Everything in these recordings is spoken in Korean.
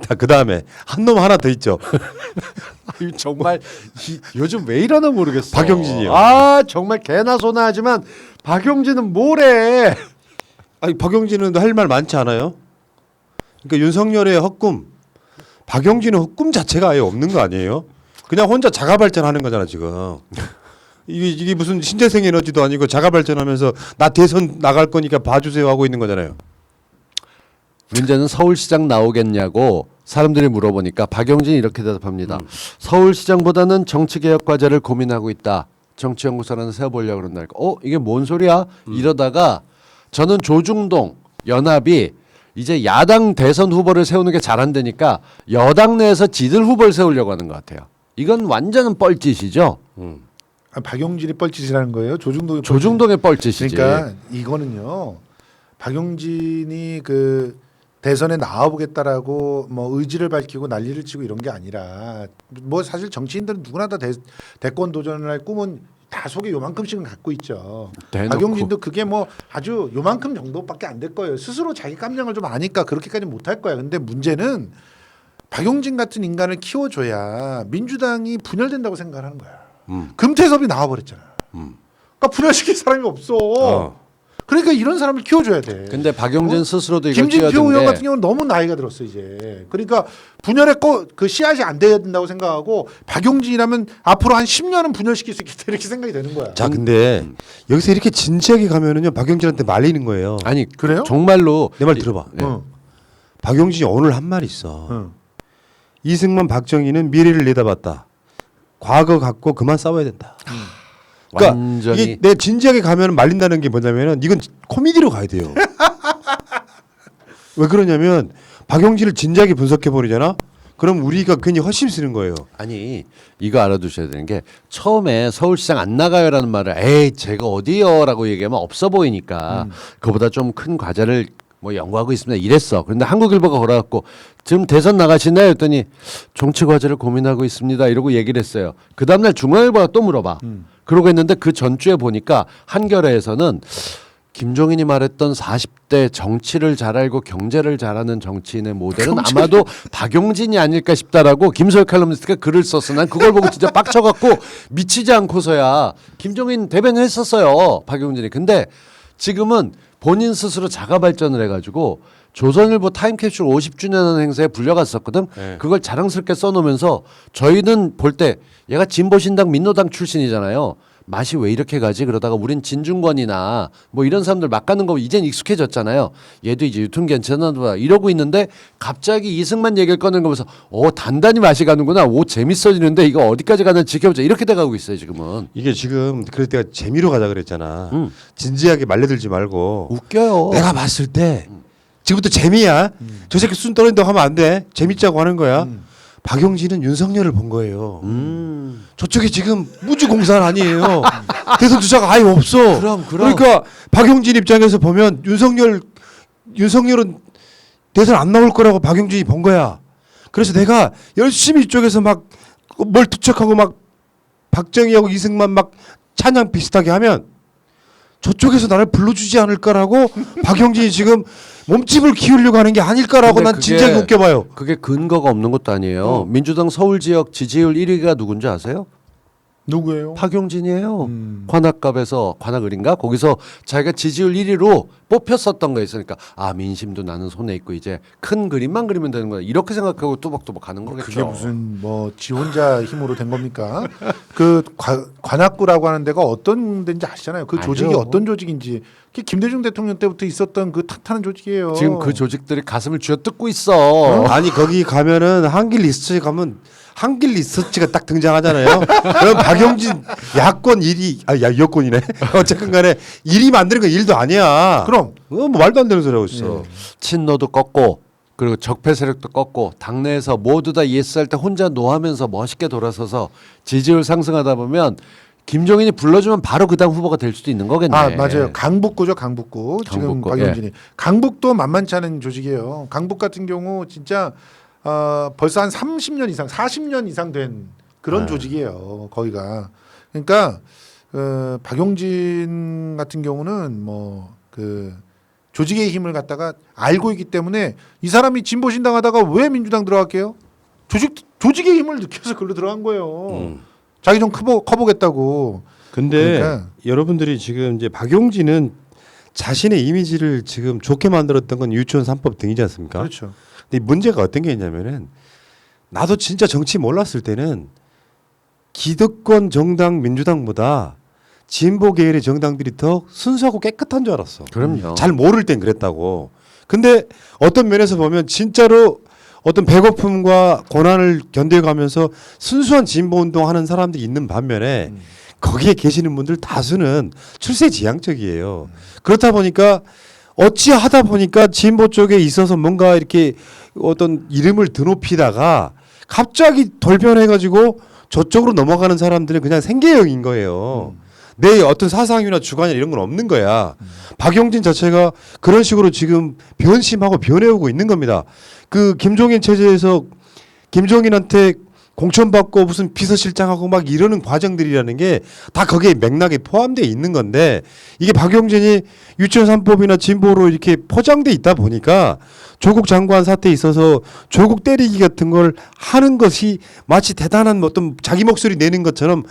자, 그 다음에 한 놈 하나 더 있죠. 정말 요즘 왜 이러나 모르겠어. 박용진이요. 아 정말 개나 소나 하지만 박용진은 뭐래? 아니 박용진은 할 말 많지 않아요? 그러니까 윤석열의 헛꿈, 박용진은 헛꿈 자체가 아예 없는 거 아니에요? 그냥 혼자 자가 발전하는 거잖아 지금. 이게 무슨 신재생 에너지도 아니고 자가 발전하면서 나 대선 나갈 거니까 봐주세요 하고 있는 거잖아요. 문제는 서울시장 나오겠냐고 사람들이 물어보니까 박용진이 이렇게 대답합니다. 서울시장보다는 정치개혁 과제를 고민하고 있다. 정치연구소라는 세워보려고 그런다니까. 이게 뭔 소리야? 이러다가 저는 조중동 연합이 이제 야당 대선 후보를 세우는 게 잘 안 되니까 여당 내에서 지들 후보를 세우려고 하는 것 같아요. 이건 완전 뻘짓이죠. 박용진이 뻘짓이라는 거예요. 조중동의 뻘짓이지. 그러니까 이거는요. 박용진이 그 대선에 나와보겠다라고 뭐 의지를 밝히고 난리를 치고 이런 게 아니라 뭐 사실 정치인들은 누구나 다 대권 도전을 할 꿈은 다 속에 요만큼씩은 갖고 있죠. 대놓고. 박용진도 그게 뭐 아주 요만큼 정도밖에 안 될 거예요. 스스로 자기 깜냥을 좀 아니까 그렇게까지 못할 거야. 근데 문제는 박용진 같은 인간을 키워줘야 민주당이 분열된다고 생각하는 거야. 금태섭이 나와버렸잖아. 그러니까 분열시킬 사람이 없어. 그러니까 이런 사람을 키워줘야 돼. 근데 박용진 스스로도 이걸 김진표 뛰어든 의원 게 같은 경우는 너무 나이가 들었어 이제. 그러니까 분열의 그 씨앗이 안 돼야 된다고 생각하고 박용진이라면 앞으로 한 10년은 분열시킬 수 있겠다 이렇게 생각이 되는 거야. 자, 근데 여기서 이렇게 진지하게 가면은요 박용진한테 말리는 거예요. 아니 그래요? 정말로 내 말 들어봐. 박용진이 오늘 한 말 있어. 이승만 박정희는 미래를 내다봤다. 과거 갖고 그만 싸워야 된다. 그러니까 완전히 이게 내 진지하게 가면 말린다는 게 뭐냐면은 이건 코미디로 가야 돼요. 왜 그러냐면 박용진을 진지하게 분석해 버리잖아. 그럼 우리가 괜히 허심 쓰는 거예요. 아니 이거 알아두셔야 되는 게 처음에 서울시장 안 나가요라는 말을 에이 제가 어디요라고 얘기하면 없어 보이니까 그보다 좀 큰 과제를 뭐 연구하고 있습니다 이랬어. 그런데 한국일보가 걸어갖고 지금 대선 나가시나요? 했더니 정치 과제를 고민하고 있습니다 이러고 얘기를 했어요. 그 다음날 중앙일보가 또 물어봐. 그러고 했는데 그 전주에 보니까 한겨레에서는 김종인이 말했던 40대 정치를 잘 알고 경제를 잘하는 정치인의 모델은 아마도 박용진이 아닐까 싶다라고 김소혁 칼럼니스트가 글을 썼어. 난 그걸 보고 진짜 빡쳐갖고 미치지 않고서야 김종인 대변을 했었어요. 박용진이. 근데 지금은 본인 스스로 자가 발전을 해가지고 조선일보 타임캡슐 50주년 행사에 불려갔었거든. 네. 그걸 자랑스럽게 써놓으면서 저희는 볼 때 얘가 진보신당 민노당 출신이잖아요. 맛이 왜 이렇게 가지? 그러다가 우린 진중권이나 뭐 이런 사람들 막 가는 거 이젠 익숙해졌잖아요. 얘도 이제 유통 괜찮아봐 이러고 있는데 갑자기 이승만 얘기를 꺼내는 거 보면서 단단히 맛이 가는구나. 재밌어지는데 이거 어디까지 가나 지켜보자. 이렇게 돼가고 있어요 지금은. 이게 지금 그럴 때가 재미로 가자 그랬잖아. 진지하게 말려들지 말고. 웃겨요. 내가 봤을 때 지금부터 재미야. 저 새끼 순 떨어진다고 하면 안 돼. 재밌자고 하는 거야. 박용진은 윤석열을 본 거예요. 저쪽에 지금 무주공산 아니에요. 대선 주자가 아예 없어. 그럼. 그러니까 박용진 입장에서 보면 윤석열은 대선 안 나올 거라고 박용진이 본 거야. 그래서 내가 열심히 이쪽에서 막 뭘 투척하고 막 박정희하고 이승만 막 찬양 비슷하게 하면 저쪽에서 나를 불러주지 않을까라고 박용진이 지금 몸집을 키우려고 하는 게 아닐까라고 근데 난 진지하게 웃겨봐요. 그게 근거가 없는 것도 아니에요. 민주당 서울 지역 지지율 1위가 누군지 아세요? 누구예요? 박용진이에요. 관악갑에서 관악을인가 거기서 자기가 지지율 1위로 뽑혔었던 거에 있으니까 민심도 나는 손에 있고 이제 큰 그림만 그리면 되는 거야. 이렇게 생각하고 뚜벅뚜벅 가는 거겠죠. 그게 무슨 뭐 지 혼자 힘으로 된 겁니까? 그 관악구라고 하는 데가 어떤 데인지 아시잖아요. 그 조직이 알죠. 어떤 조직인지. 그게 김대중 대통령 때부터 있었던 그 탄탄한 조직이에요. 지금 그 조직들이 가슴을 쥐어뜯고 있어. 아니 거기 가면은 한길 리서치 가면 한길 리서치가 딱 등장하잖아요. 그럼 박용진 야권 1위 여권이네. 어쨌든 간에 1위 만드는 건 일도 아니야. 그럼 뭐 말도 안 되는 소리 하고 있어. 친노도 꺾고 그리고 적폐 세력도 꺾고 당내에서 모두 다 예스할 때 혼자 노하면서 멋있게 돌아서서 지지율 상승하다 보면 김종인이 불러주면 바로 그다음 후보가 될 수도 있는 거겠네. 맞아요. 강북구죠, 강북구. 지금 강북구, 박용진이. 강북도 만만치 않은 조직이에요. 강북 같은 경우 진짜 벌써 한 30년 이상, 40년 이상 된 그런 조직이에요. 거기가. 그러니까 박용진 같은 경우는 뭐 그 조직의 힘을 갖다가 알고 있기 때문에 이 사람이 진보 신당하다가 왜 민주당 들어갈게요? 조직의 힘을 느껴서 글로 들어간 거예요. 자기 좀 커보겠다고. 근데 그러니까. 여러분들이 지금 이제 박용진은 자신의 이미지를 지금 좋게 만들었던 건 유치원 3법 등이지 않습니까? 그렇죠. 근데 문제가 어떤 게 있냐면은 나도 진짜 정치 몰랐을 때는 기득권 정당 민주당보다 진보 계열의 정당들이 더 순수하고 깨끗한 줄 알았어. 그럼요. 잘 모를 땐 그랬다고. 근데 어떤 면에서 보면 진짜로 어떤 배고픔과 고난을 견뎌가면서 순수한 진보 운동하는 사람들이 있는 반면에 거기에 계시는 분들 다수는 출세지향적이에요. 그렇다 보니까 어찌하다 보니까 진보 쪽에 있어서 뭔가 이렇게 어떤 이름을 드높이다가 갑자기 돌변해가지고 저쪽으로 넘어가는 사람들은 그냥 생계형인 거예요. 내 어떤 사상이나 주관이나 이런 건 없는 거야. 박용진 자체가 그런 식으로 지금 변심하고 변해오고 있는 겁니다. 그 김종인 체제에서 김종인한테 공천받고 무슨 비서실장하고 막 이러는 과정들이라는 게 다 거기에 맥락에 포함되어 있는 건데 이게 박용진이 유치원 3법이나 진보로 이렇게 포장돼 있다 보니까 조국 장관 사태에 있어서 조국 때리기 같은 걸 하는 것이 마치 대단한 어떤 자기 목소리 내는 것처럼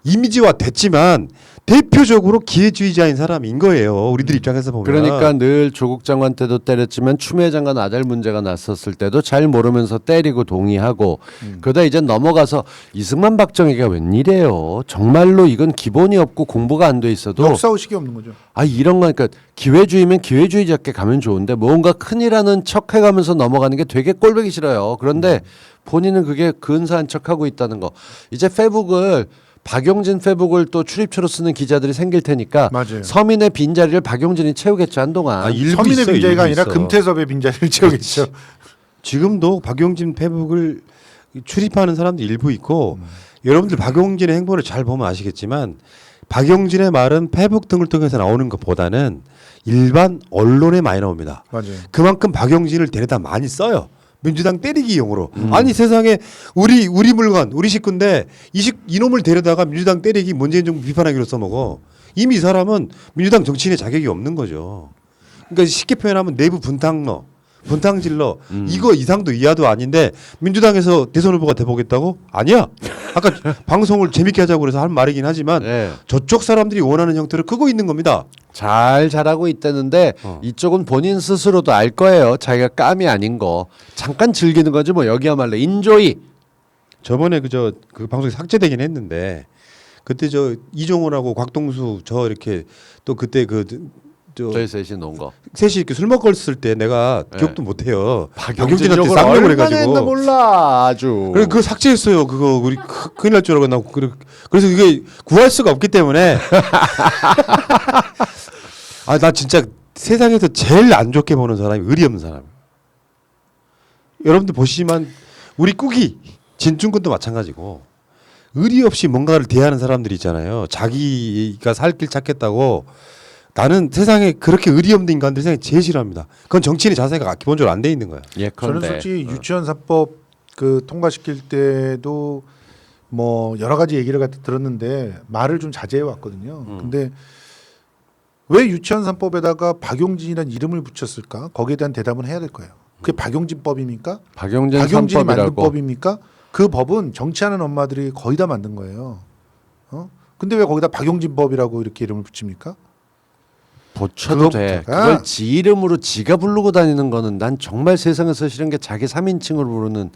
이미지화 됐지만 대표적으로 기회주의자인 사람인 거예요. 우리들 입장에서 보면. 그러니까 늘 조국 장관 때도 때렸지만 추미애 장관 아들 문제가 났었을 때도 잘 모르면서 때리고 동의하고 그러다 이제 넘어가서 이승만 박정희가 웬일이에요. 정말로 이건 기본이 없고 공부가 안 돼 있어도 역사의식이 없는 거죠. 아 이런 거 그러니까 기회주의면 기회주의자께 가면 좋은데 뭔가 큰일하는 척 해가면서 넘어가는 게 되게 꼴보기 싫어요. 그런데 본인은 그게 근사한 척하고 있다는 거. 이제 페북을 박용진 페북을 또 출입처로 쓰는 기자들이 생길 테니까 맞아요. 서민의 빈자리를 박용진이 채우겠죠 한동안. 일부 서민의 있어요, 빈자리가 일부 아니라 있어. 금태섭의 빈자리를 채우겠죠. 지금도 박용진 페북을 출입하는 사람도 일부 있고 여러분들 박용진의 행보를 잘 보면 아시겠지만 박용진의 말은 페북 등을 통해서 나오는 것보다는 일반 언론에 많이 나옵니다. 맞아요. 그만큼 박용진을 데려다 많이 써요. 민주당 때리기용으로. 아니 세상에 우리 물건 우리 식구인데 이놈을 데려다가 민주당 때리기 문재인 정부 비판하기로 써먹어. 이미 이 사람은 민주당 정치인의 자격이 없는 거죠. 그러니까 쉽게 표현하면 내부 분탕러, 분탕질러 이거 이상도 이하도 아닌데 민주당에서 대선 후보가 돼보겠다고? 아니야. 아까 방송을 재밌게 하자고 그래서 한 말이긴 하지만 네. 저쪽 사람들이 원하는 형태로 크고 있는 겁니다. 잘 자라고 있다는데 이쪽은 본인 스스로도 알 거예요. 자기가 감이 아닌 거. 잠깐 즐기는 거지 뭐 여기야말로 인조이. 저번에 그 방송이 삭제되긴 했는데 그때 저 이종호라고 곽동수 저 이렇게 또 그때 저희 셋이 논 거. 셋이 이렇게 술 먹었을 때 내가 네. 기억도 못 해요. 박용진 박용진한테 쪽을 쌍욕을 얼마나 했나 해가지고. 몰라 아주. 그래 그거 삭제했어요. 그거 우리 큰일 날 줄 알고 나 그래서 그게 구할 수가 없기 때문에 아 나 진짜 세상에서 제일 안 좋게 보는 사람이 의리 없는 사람. 여러분들 보시지만 우리 꾸기 진중권도 마찬가지고 의리 없이 뭔가를 대하는 사람들이 있잖아요. 자기가 살 길 찾겠다고 나는 세상에 그렇게 의리 없는 인간들 세상에 제일 싫어합니다. 그건 정치인의 자세가 기본적으로 안 돼 있는 거야. 저는 예컨대. 솔직히 유치원 3법 그 통과시킬 때도 뭐 여러 가지 얘기를 갖다 들었는데 말을 좀 자제해 왔거든요. 근데 왜 유치원 3법에다가 박용진이라는 이름을 붙였을까? 거기에 대한 대답은 해야 될 거예요. 그게 박용진법입니까? 박용진 박용진이 만든 3법이라고. 법입니까? 그 법은 정치하는 엄마들이 거의 다 만든 거예요. 근데 왜 거기다 박용진법이라고 이렇게 이름을 붙입니까? 고쳐도 돼. 그거부터가. 그걸 지 이름으로 지가 부르고 다니는 거는 난 정말 세상에서 싫은 게 자기 3인칭으로 부르는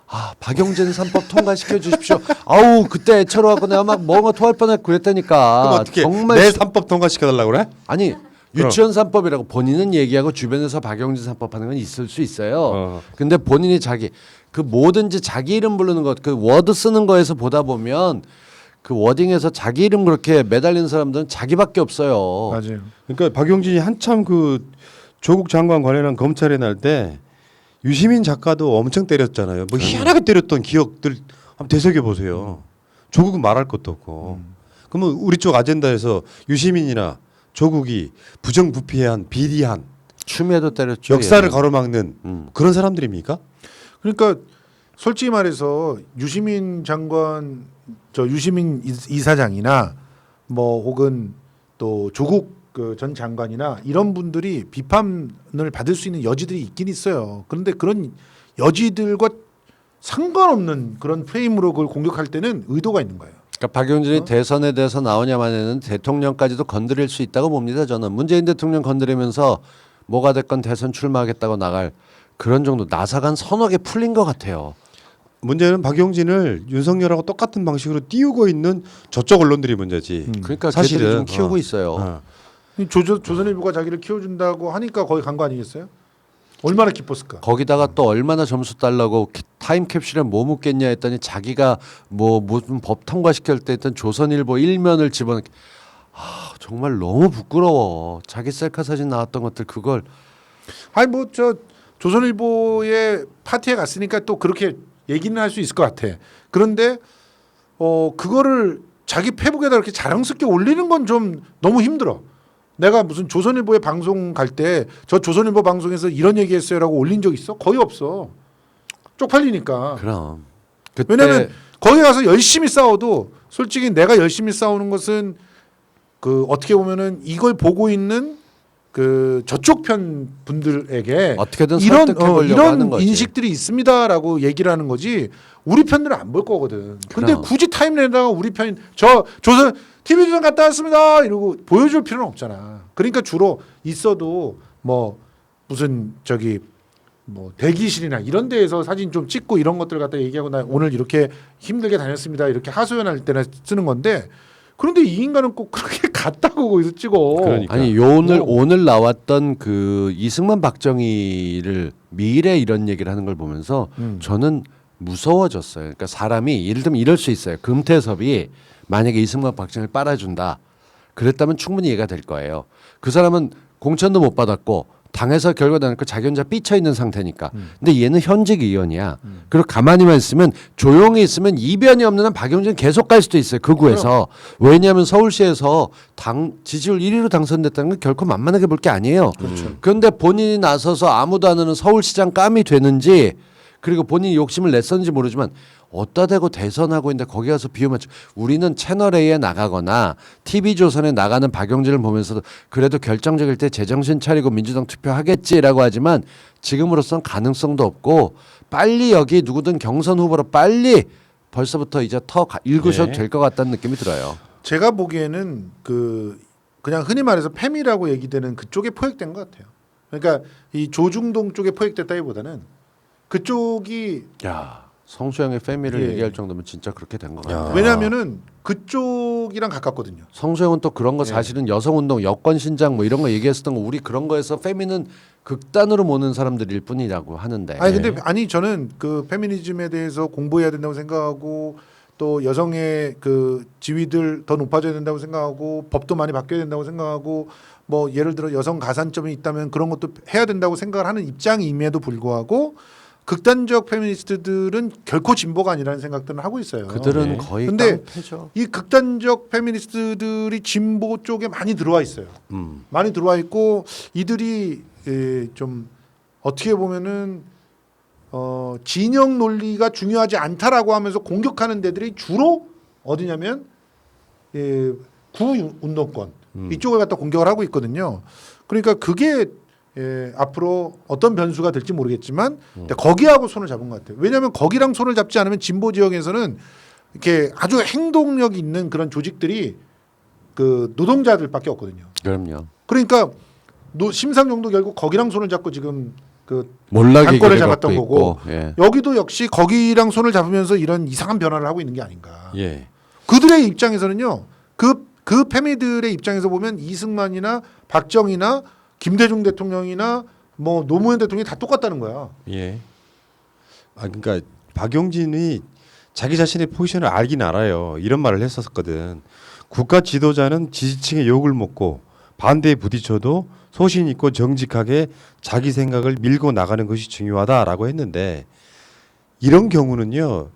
아 박용진 3법 통과시켜 주십시오. 아우 그때 애처로하고 내가 막 뭔가 토할 뻔했고 그랬다니까. 그럼 어떻게 정말 내 3법 통과시켜달라고 그래? 아니 유치원 3법이라고 본인은 얘기하고 주변에서 박용진 3법 하는 건 있을 수 있어요. 근데 본인이 자기 그 뭐든지 자기 이름 부르는 것 그 워드 쓰는 거에서 보다 보면 그 워딩에서 자기 이름 그렇게 매달리는 사람들은 자기밖에 없어요. 맞아요. 그러니까 박용진이 한참 그 조국 장관 관련한 검찰에 날 때 유시민 작가도 엄청 때렸잖아요. 뭐 희한하게 때렸던 기억들 한번 되새겨 보세요. 조국은 말할 것도 없고. 그러면 우리 쪽 아젠다에서 유시민이나 조국이 부정부패한 비리한 추미애도 때렸죠. 역사를 얘는. 가로막는 그런 사람들입니까? 그러니까 솔직히 말해서 유시민 장관, 저 유시민 이사장이나 뭐 혹은 또 조국 그 전 장관이나 이런 분들이 비판을 받을 수 있는 여지들이 있긴 있어요. 그런데 그런 여지들과 상관없는 그런 프레임으로 그걸 공격할 때는 의도가 있는 거예요. 그러니까 박용진이 대선에 대해서 나오냐마는 대통령까지도 건드릴 수 있다고 봅니다. 저는 문재인 대통령 건드리면서 뭐가 됐건 대선 출마하겠다고 나갈 그런 정도 나사간 서너 개 풀린 것 같아요. 문제는 박용진을 윤석열하고 똑같은 방식으로 띄우고 있는 저쪽 언론들이 문제지. 그러니까 사실은 사실은 좀 키우고 있어요. 조선일보가 자기를 키워준다고 하니까 거기 간 거 아니겠어요? 얼마나 기뻤을까? 거기다가 또 얼마나 점수 달라고 타임캡슐에 뭐 묻겠냐 했더니 자기가 뭐 무슨 법 통과시킬 때 했던 조선일보 일면을 집어넣기. 정말 너무 부끄러워. 자기 셀카 사진 나왔던 것들 그걸 아니 뭐 저 조선일보의 파티에 갔으니까 또 그렇게 얘기는 할 수 있을 것 같아. 그런데 그거를 자기 페북에다 이렇게 자랑스럽게 올리는 건 좀 너무 힘들어. 내가 무슨 조선일보에 방송 갈 때 저 조선일보 방송에서 이런 얘기했어요라고 올린 적 있어? 거의 없어. 쪽팔리니까. 그럼 그때 왜냐하면 거기 가서 열심히 싸워도 솔직히 내가 열심히 싸우는 것은 그 어떻게 보면은 이걸 보고 있는 그 저쪽 편 분들에게 어떻게든 이런 설득해보려고 하는 이런 거지. 인식들이 있습니다라고 얘기를 하는 거지 우리 편들은 안 볼 거거든. 근데 그럼. 굳이 타임라인에다가 우리 편 저 조선 TV 조선 갔다 왔습니다 이러고 보여줄 필요는 없잖아. 그러니까 주로 있어도 뭐 무슨 저기 뭐 대기실이나 이런 데에서 사진 좀 찍고 이런 것들 갖다 얘기하고 나 오늘 이렇게 힘들게 다녔습니다 이렇게 하소연할 때나 쓰는 건데 그런데 이 인간은 꼭 그렇게 갔다고 거기서 찍어. 그러니까. 아니 오늘 나왔던 그 이승만 박정희를 미래 이런 얘기를 하는 걸 보면서 저는 무서워졌어요. 그러니까 사람이 예를 들면 이럴 수 있어요. 금태섭이 만약에 이승만 박정희를 빨아준다. 그랬다면 충분히 이해가 될 거예요. 그 사람은 공천도 못 받았고 당에서 결과 나니까 자기 혼자 삐쳐 있는 상태니까. 근데 얘는 현직 의원이야. 그리고 가만히만 있으면 조용히 있으면 이변이 없는 한 박용진 계속 갈 수도 있어요. 극우에서. 왜냐하면 서울시에서 당 지지율 1위로 당선됐다는 건 결코 만만하게 볼 게 아니에요. 그런데 본인이 나서서 아무도 안 하는 서울시장 깜이 되는지 그리고 본인이 욕심을 냈었는지 모르지만 어디다 대고 대선하고 있는데 거기 가서 비우면 우리는 채널A에 나가거나 TV조선에 나가는 박용진을 보면서도 그래도 결정적일 때 제정신 차리고 민주당 투표하겠지라고 하지만 지금으로선 가능성도 없고 빨리 여기 누구든 경선 후보로 빨리 벌써부터 이제 읽으셔도 네. 될 것 같다는 느낌이 들어요. 제가 보기에는 그냥 흔히 말해서 패미라고 얘기되는 그쪽에 포획된 것 같아요. 그러니까 이 조중동 쪽에 포획됐다기보다는 그쪽이 야 성수형의 패밀리를 예. 얘기할 정도면 진짜 그렇게 된 것 야. 같아요. 왜냐하면은 그쪽이랑 가깝거든요. 성수형은 또 그런 거 예. 사실은 여성운동, 여권 신장 뭐 이런 거 얘기했었던 거 우리 그런 거에서 페미는 극단으로 모는 사람들일 뿐이라고 하는데. 아니 근데 저는 그 페미니즘에 대해서 공부해야 된다고 생각하고 또 여성의 그 지위들 더 높아져야 된다고 생각하고 법도 많이 바뀌어야 된다고 생각하고 뭐 예를 들어 여성 가산점이 있다면 그런 것도 해야 된다고 생각을 하는 입장임에도 불구하고 극단적 페미니스트들은 결코 진보가 아니라는 생각들을 하고 있어요. 그들은 네. 거의 근데 깡패죠. 이 극단적 페미니스트들이 진보 쪽에 많이 들어와 있어요. 많이 들어와 있고 이들이 좀 어떻게 보면은 진영 논리가 중요하지 않다라고 하면서 공격하는 데들이 주로 어디냐면 구 운동권 이쪽을 갖다 공격을 하고 있거든요. 그러니까 그게 앞으로 어떤 변수가 될지 모르겠지만 근데 거기하고 손을 잡은 것 같아요. 왜냐하면 거기랑 손을 잡지 않으면 진보 지역에서는 이렇게 아주 행동력 있는 그런 조직들이 그 노동자들밖에 없거든요. 그럼요. 그러니까 심상정도 결국 거기랑 손을 잡고 지금 그 몰락의 당권을 길을 잡았던 걷고 거고 있고, 예. 여기도 역시 거기랑 손을 잡으면서 이런 이상한 변화를 하고 있는 게 아닌가. 예. 그들의 입장에서는요. 그 패미들의 입장에서 보면 이승만이나 박정희나 김대중 대통령이나 뭐 노무현 대통령이 다 똑같다는 거야. 예. 그러니까 박용진이 자기 자신의 포지션을 알긴 알아요. 이런 말을 했었거든. 국가 지도자는 지지층의 욕을 먹고 반대에 부딪혀도 소신 있고 정직하게 자기 생각을 밀고 나가는 것이 중요하다라고 했는데 이런 경우는요.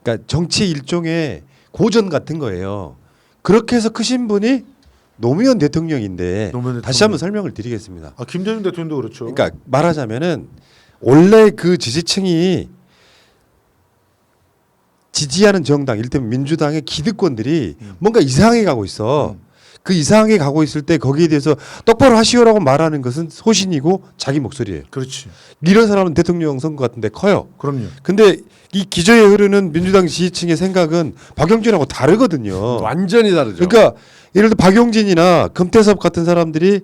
그러니까 정치 일종의 고전 같은 거예요. 그렇게 해서 크신 분이 노무현 대통령인데 노무현 다시 한번 설명을 드리겠습니다. 김대중 대통령도 그렇죠. 그러니까 말하자면은 원래 그 지지층이 지지하는 정당, 이를테면 민주당의 기득권들이 뭔가 이상해 가고 있어. 그 이상하게 가고 있을 때 거기에 대해서 똑바로 하시오라고 말하는 것은 소신이고 자기 목소리예요. 그렇지. 이런 사람은 대통령 선거 같은데 커요. 그럼요. 근데 이 기저에 흐르는 민주당 지지층의 생각은 박용진하고 다르거든요. 완전히 다르죠. 그러니까 예를 들어 박용진이나 금태섭 같은 사람들이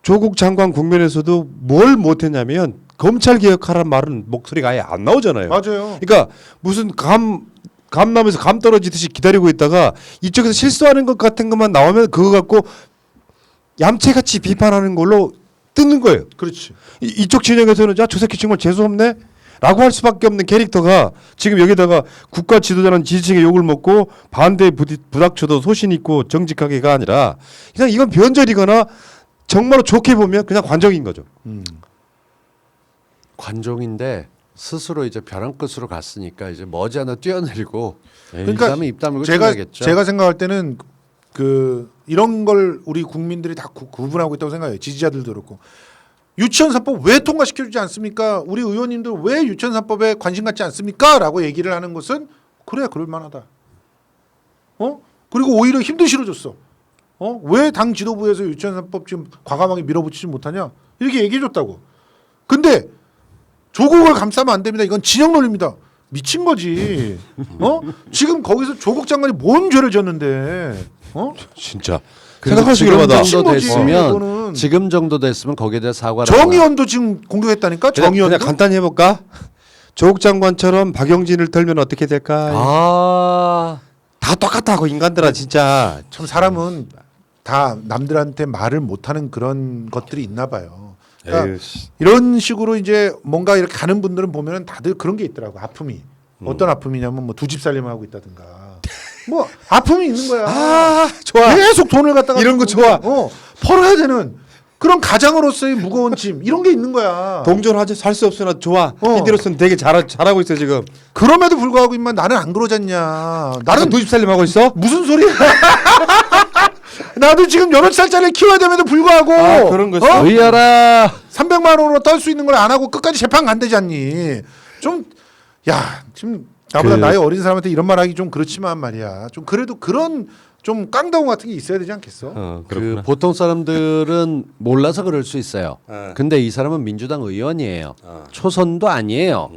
조국 장관 국면에서도 뭘 못했냐면 검찰 개혁하라는 말은 목소리가 아예 안 나오잖아요. 맞아요. 그러니까 무슨 감남에서 감 떨어지듯이 기다리고 있다가 이쪽에서 실수하는 것 같은 것만 나오면 그거 갖고 얌체같이 비판하는 걸로 뜨는 거예요. 그렇지. 이쪽 진영에서는 저 새끼 정말 재수없네 라고 할 수밖에 없는 캐릭터가 지금 여기다가 국가 지도자는 지지층의 욕을 먹고 반대에 부닥쳐도 소신 있고 정직하게가 아니라 그냥 이건 변절이거나 정말로 좋게 보면 그냥 관정인 거죠. 관종인데 스스로 이제 벼랑 끝으로 갔으니까 이제 머지않아 뛰어내리고 그러니까 그다음에 입 다물고 뛰어야겠죠. 제가 생각할 때는 그 이런 걸 우리 국민들이 다 구분하고 있다고 생각해요. 지지자들도 그렇고. 유치원 3법 왜 통과시켜주지 않습니까? 우리 의원님들 왜 유치원 3법에 관심 갖지 않습니까? 라고 얘기를 하는 것은 그래 그럴만하다. 그리고 오히려 힘도 실어줬어. 왜 당 지도부에서 유치원 3법 지금 과감하게 밀어붙이지 못하냐? 이렇게 얘기해줬다고. 근데 조국을 감싸면 안 됩니다. 이건 진영 논리입니다. 미친 거지. 지금 거기서 조국 장관이 뭔 죄를 졌는데? 진짜 그래서 생각할 수 지금 있는 정도 거지, 됐으면 이거는. 지금 정도 됐으면 거기에 대해 사과를 정의원도 지금 공격했다니까. 정의원도. 그냥 간단히 해볼까? 조국 장관처럼 박용진을 털면 어떻게 될까? 아 다 똑같다고 인간들아 진짜. 참 사람은 다 남들한테 말을 못하는 그런 것들이 있나 봐요. 그러니까 에휴, 이런 식으로 이제 뭔가 이렇게 가는 분들은 보면은 다들 그런 게 있더라고. 아픔이. 어떤 아픔이냐면 뭐 두 집 살림을 하고 있다든가. 뭐 아픔이 있는 거야. 아 좋아. 계속 돈을 갖다가 이런 거 좋아. 벌어야 되는 그런 가장으로서의 무거운 짐 이런 게 있는 거야. 동전하지 살 수 없으나 좋아. 어. 이대로서는 되게 잘하고 있어 지금. 그럼에도 불구하고 임마 나는 안 그러잖냐. 나는 두 집 살림 하고 있어? 무슨 소리야? 나도 지금 여러 살짜리를 키워야 됨에도 불구하고 아, 그런 거지. 의하라 300만 원으로 떨 수 있는 걸 안 하고 끝까지 재판 간대지 않니? 좀 야 지금 나보다 나이 어린 사람한테 이런 말하기 좀 그렇지만 말이야. 좀 그래도 그런 좀 깡다운 같은 게 있어야 되지 않겠어? 그 보통 사람들은 몰라서 그럴 수 있어요. 네. 근데 이 사람은 민주당 의원이에요. 초선도 아니에요.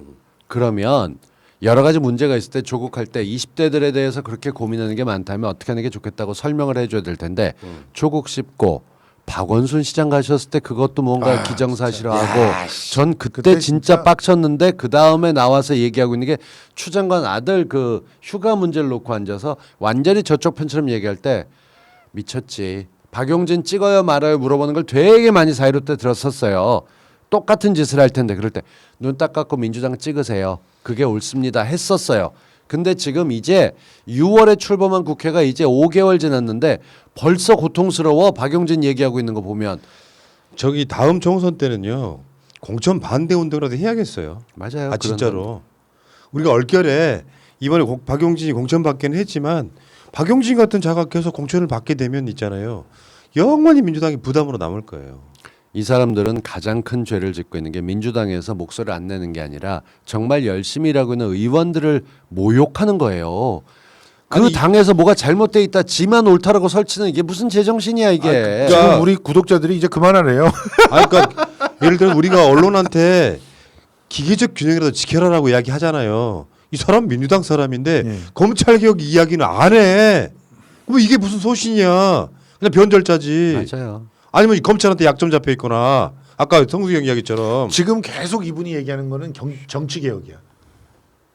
그러면 여러 가지 문제가 있을 때 조국할 때 20대들에 대해서 그렇게 고민하는 게 많다면 어떻게 하는 게 좋겠다고 설명을 해줘야 될 텐데 조국 씹고 박원순 시장 가셨을 때 그것도 뭔가 기정사실화하고 전 그때 진짜 빡쳤는데 그 다음에 나와서 얘기하고 있는 게 추 장관 아들 그 휴가 문제를 놓고 앉아서 완전히 저쪽 편처럼 얘기할 때 미쳤지. 박용진 찍어요 말아요 물어보는 걸 되게 많이 사이로 때 들었었어요. 똑같은 짓을 할 텐데 그럴 때 눈 딱 감고 민주당 찍으세요. 그게 옳습니다 했었어요. 근데 지금 이제 6월에 출범한 국회가 이제 5개월 지났는데 벌써 고통스러워. 박용진 얘기하고 있는 거 보면. 저기 다음 총선 때는요 공천 반대 운동이라도 해야겠어요. 맞아요. 아 그런 진짜로 우리가 얼결에 이번에 박용진이 공천 받기는 했지만 박용진 같은 자가 계속 공천을 받게 되면 있잖아요. 영원히 민주당이 부담으로 남을 거예요. 이 사람들은 가장 큰 죄를 짓고 있는 게 민주당에서 목소리를 안 내는 게 아니라 정말 열심히 일하고 있는 의원들을 모욕하는 거예요. 그 아니, 당에서 뭐가 잘못돼 있다 지만 옳다라고 설치는 이게 무슨 제정신이야 이게. 그러니까- 지금 우리 구독자들이 이제 그만하래요. 아 그러니까 예를 들어 우리가 언론한테 기계적 균형이라도 지켜라라고 이야기하잖아요. 이 사람 민주당 사람인데 예. 검찰 개혁 이야기는 안 해. 그럼 이게 무슨 소신이야? 그냥 변절자지. 맞아요. 아니면 이 검찰한테 약점 잡혀 있거나 아까 성수경 이야기처럼 지금 계속 이분이 얘기하는 거는 정치 개혁이야.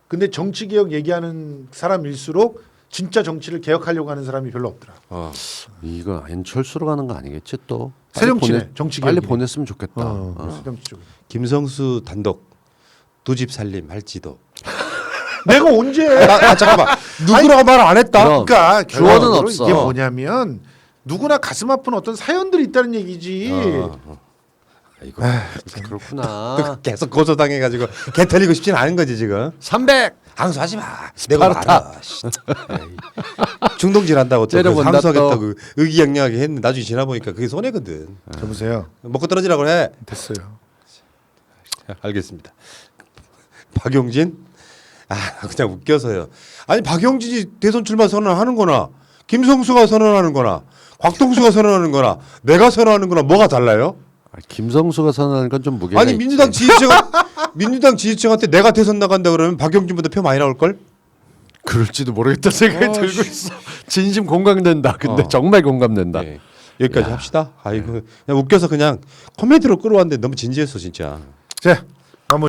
근데 정치 개혁 얘기하는 사람일수록 진짜 정치를 개혁하려고 하는 사람이 별로 없더라. 이거 안철수로 가는 거 아니겠지 또. 새정치네, 정치 빨리 개혁이. 보냈으면 좋겠다. 어. 정치 쪽. 김성수 단독 두 집 살림 할지도. 내가 언제? 잠깐만 누구라고 말 안 했다. 그럼. 그러니까 주어는 결론적으로 없어. 이게 뭐냐면 누구나 가슴 아픈 어떤 사연들이 있다는 얘기지. 아이고 그렇구나. 계속 고소당해가지고 개 털리고 싶진 않은 거지 지금. 300. 항소하지 마. 내가 알아. 씨. 에이. 중동질 한다고 또 째려본다, 항소하겠다고 의기양양하게 했는데 나중에 지나 보니까 그게 손해거든. 여보세요. 먹고 떨어지라고 해. 됐어요. 알겠습니다. 박용진? 아 그냥 웃겨서요. 아니 박용진이 대선 출마 선언하는 거나 김성수가 선언하는 거나 곽동수가 선언하는 거나 내가 선언하는 거나 뭐가 달라요? 김성수가 선언하는 건 좀 무게가 아니 있지. 민주당 지지층한테 내가 대선 나간다 그러면 박용진보다 표 많이 나올 걸? 그럴지도 모르겠다 생각이 아, 들고 있어. 진심 공감된다. 근데 정말 공감된다. 네. 여기까지 야. 합시다. 아이고 그냥 웃겨서 그냥 코미디로 끌어왔는데 너무 진지했어 진짜. 자